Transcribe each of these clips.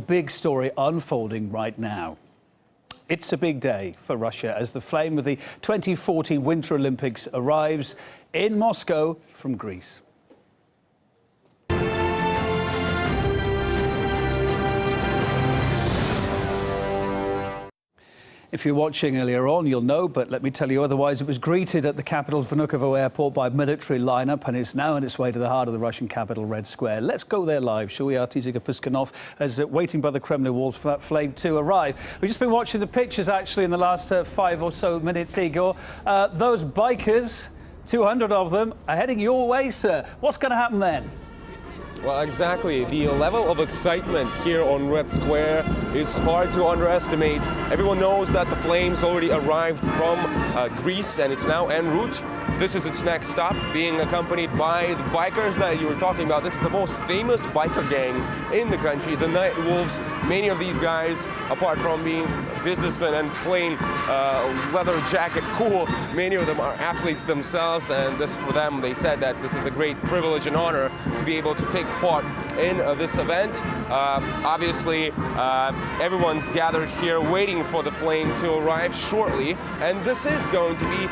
Big story unfolding right now. It's a big day for Russia as the flame of the 2040 Winter Olympics arrives in Moscow from Greece. If you're watching earlier on, you'll know, but let me tell you otherwise, it was greeted at the capital's Vnukovo airport by a military lineup, and it's now on its way to the heart of the Russian capital, Red Square. Let's go there live, shall we? Artizika Puskanov is waiting by the Kremlin walls for that flame to arrive. We've just been watching the pictures, actually, in the last 5 or so minutes, Igor. Those bikers, 200 of them, are heading your way, sir. What's going to happen then? Well, exactly. The level of excitement here on Red Square is hard to underestimate. Everyone knows that the flames already arrived from Greece and it's now en route. This is its next stop, being accompanied by the bikers that you were talking about. This is the most famous biker gang in the country, the Night Wolves. Many of these guys, apart from being businessmen and plain leather jacket cool, many of them are athletes themselves, and this for them, they said that this is a great privilege and honor to be able to take part in this event. Obviously, everyone's gathered here waiting for the flame to arrive shortly, and this is going to be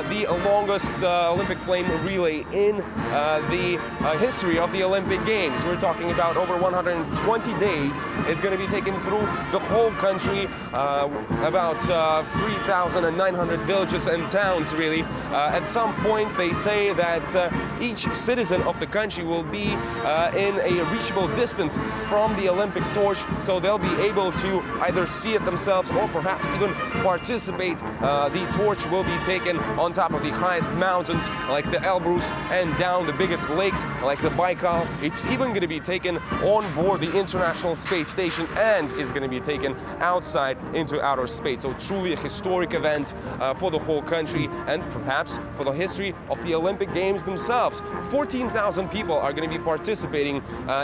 the longest Olympic flame relay in the history of the Olympic Games. We're talking about over 120 days. It's going to be taken through the whole country, about 3,900 villages and towns, really. At some point, they say that each citizen of the country will be in a reachable distance from the Olympic torch, so they'll be able to either see it themselves or perhaps even participate. The torch will be taken on top of the highest mountains like the Elbrus and down the biggest lakes like the Baikal. It's even going to be taken on board the International Space Station and is going to be taken outside into outer space. So truly a historic event for the whole country and perhaps for the history of the Olympic Games themselves. 14,000 people are going to be participating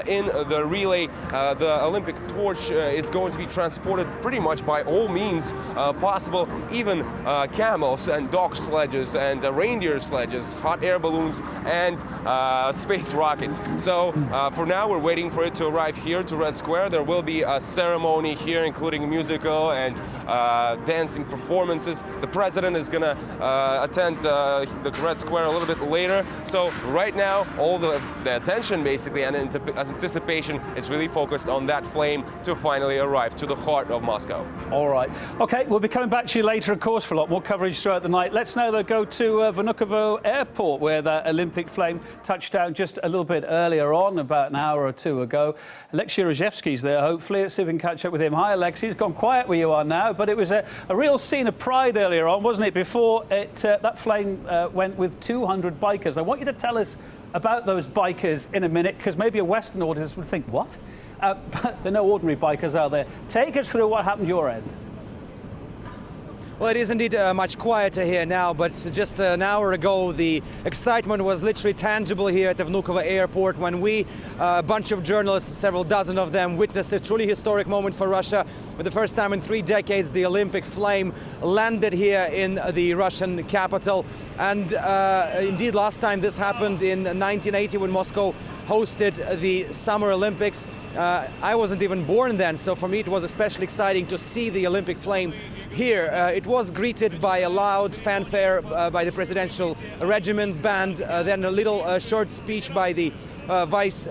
in the relay. The Olympic torch is going to be transported pretty much by all means possible, even camels and dog sledges and reindeer sledges, hot air balloons and space rockets. So for now we're waiting for it to arrive here to Red Square. There will be a ceremony here including musical and dancing performances. The president is going to attend the Red Square a little bit later. So right now all the attention basically and anticipation is really focused on that flame to finally arrive to the heart of Moscow. All right. Okay, we'll be coming back to you later, of course, for a lot more coverage throughout the night. Let's now go to Vnukovo Airport, where that Olympic flame touched down just a little bit earlier on, about an hour or two ago. Alexei Rozhevsky's there, hopefully. Let's see if we can catch up with him. Hi, Alexei. It's gone quiet where you are now, but it was a real scene of pride earlier on, wasn't it, before that flame went with 200 bikers. I want you to tell us about those bikers in a minute, because maybe a Western audience would think, what? But they're no ordinary bikers out there. Take us through what happened your end. Well, it is indeed much quieter here now, but just an hour ago, the excitement was literally tangible here at the Vnukovo airport when we, a bunch of journalists, several dozen of them, witnessed a truly historic moment for Russia. For the first time in 3 decades, the Olympic flame landed here in the Russian capital. And indeed, last time this happened in 1980 when Moscow hosted the Summer Olympics. I wasn't even born then, so for me it was especially exciting to see the Olympic flame here. It was greeted by a loud fanfare by the presidential regiment band, then a little short speech by the Vice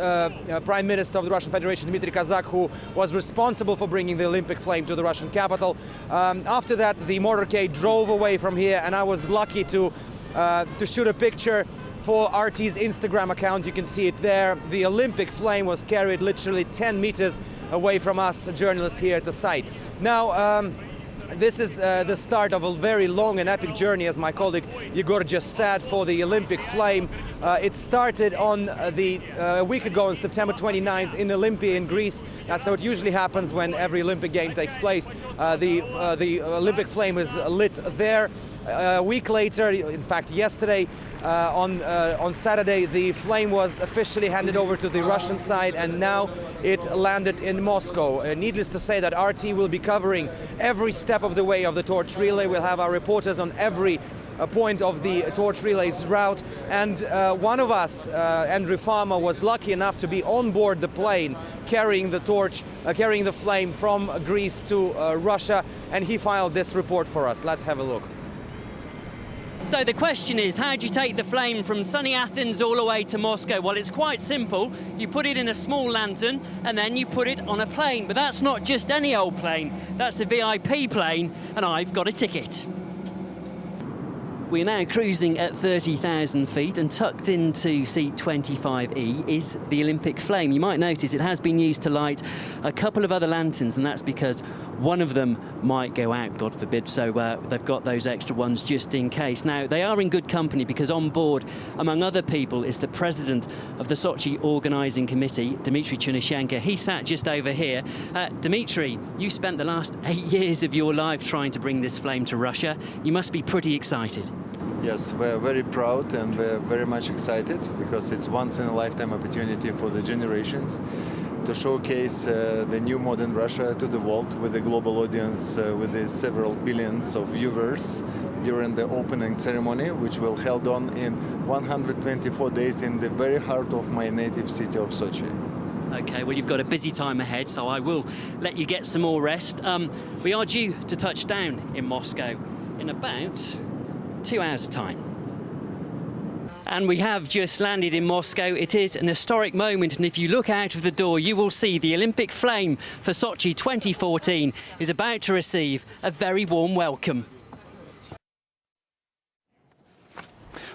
Prime Minister of the Russian Federation, Dmitry Kazak, who was responsible for bringing the Olympic flame to the Russian capital. After that, the motorcade drove away from here, and I was lucky to shoot a picture for RT's Instagram account. You can see it there. The Olympic flame was carried literally 10 meters away from us journalists here at the site. Now, this is the start of a very long and epic journey, as my colleague Igor just said, for the Olympic flame. It started on a week ago on September 29th in Olympia in Greece. That's how it usually happens when every Olympic game takes place. The Olympic flame is lit there. A week later, in fact yesterday, on Saturday, the flame was officially handed over to the Russian side, and now it landed in Moscow. Needless to say that RT will be covering every step of the way of the torch relay. We'll have our reporters on every point of the torch relay's route. And one of us, Andrew Farmer, was lucky enough to be on board the plane carrying the torch, carrying the flame from Greece to Russia, and he filed this report for us. Let's have a look. So the question is, how do you take the flame from sunny Athens all the way to Moscow? Well, it's quite simple. You put it in a small lantern and then you put it on a plane. But that's not just any old plane. That's a VIP plane, and I've got a ticket. We're now cruising at 30,000 feet, and tucked into seat 25E is the Olympic flame. You might notice it has been used to light a couple of other lanterns, and that's because one of them might go out, God forbid, so they've got those extra ones just in case. Now, they are in good company because on board, among other people, is the president of the Sochi Organising Committee, Dmitry Chernyshenko. He sat just over here. Dmitry, you spent the last 8 years of your life trying to bring this flame to Russia. You must be pretty excited. Yes, we're very proud and we're very much excited because it's once-in-a-lifetime opportunity for the generations to showcase the new modern Russia to the world with a global audience with the several billions of viewers during the opening ceremony, which will held on in 124 days in the very heart of my native city of Sochi. Okay, well, you've got a busy time ahead, so I will let you get some more rest. We are due to touch down in Moscow in about 2 hours' time. And we have just landed in Moscow. It is an historic moment, and if you look out of the door, you will see the Olympic flame for Sochi 2014 is about to receive a very warm welcome.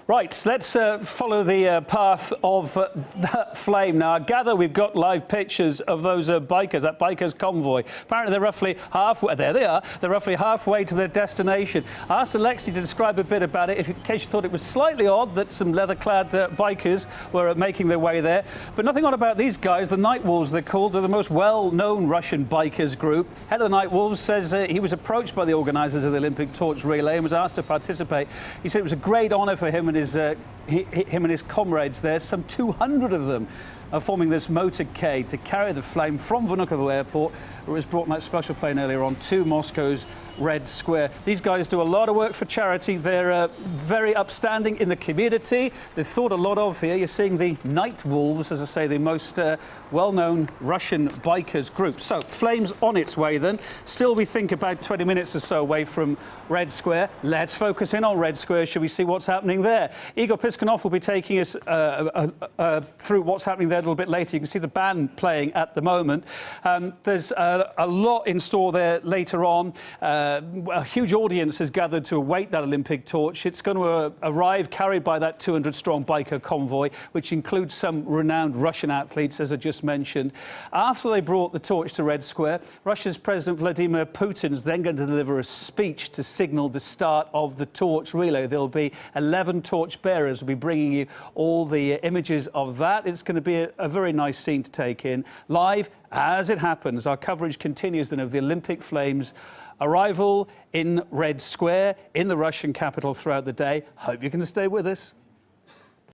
Right, let's follow the path of that flame. Now, I gather we've got live pictures of those bikers, that bikers convoy. Apparently, they're roughly halfway. There they are. They're roughly halfway to their destination. I asked Alexei to describe a bit about it, in case you thought it was slightly odd that some leather-clad bikers were making their way there. But nothing odd about these guys. The Night Wolves, they're called. They're the most well-known Russian bikers group. Head of the Night Wolves says he was approached by the organisers of the Olympic torch relay and was asked to participate. He said it was a great honour for him and his comrades there. Some 200 of them are forming this motorcade to carry the flame from Vnukovo Airport, where it was brought in that special plane earlier on, to Moscow's Red Square. These guys do a lot of work for charity. They're very upstanding in the community. They've thought a lot of here. You're seeing the Night Wolves, as I say, the most well-known Russian bikers group. So, flames on its way then. Still, we think about 20 minutes or so away from Red Square. Let's focus in on Red Square. Shall we see what's happening there? Igor Piskunov will be taking us through what's happening there a little bit later. You can see the band playing at the moment. There's a lot in store there later on. A huge audience has gathered to await that Olympic torch. It's going to arrive carried by that 200-strong biker convoy, which includes some renowned Russian athletes, as I just mentioned. After they brought the torch to Red Square, Russia's President Vladimir Putin is then going to deliver a speech to signal the start of the torch relay. There'll be 11 torch bearers will be bringing you all the images of that. It's going to be a very nice scene to take in. Live, as it happens, our coverage continues then of the Olympic Flames arrival in Red Square in the Russian capital throughout the day. Hope you can stay with us.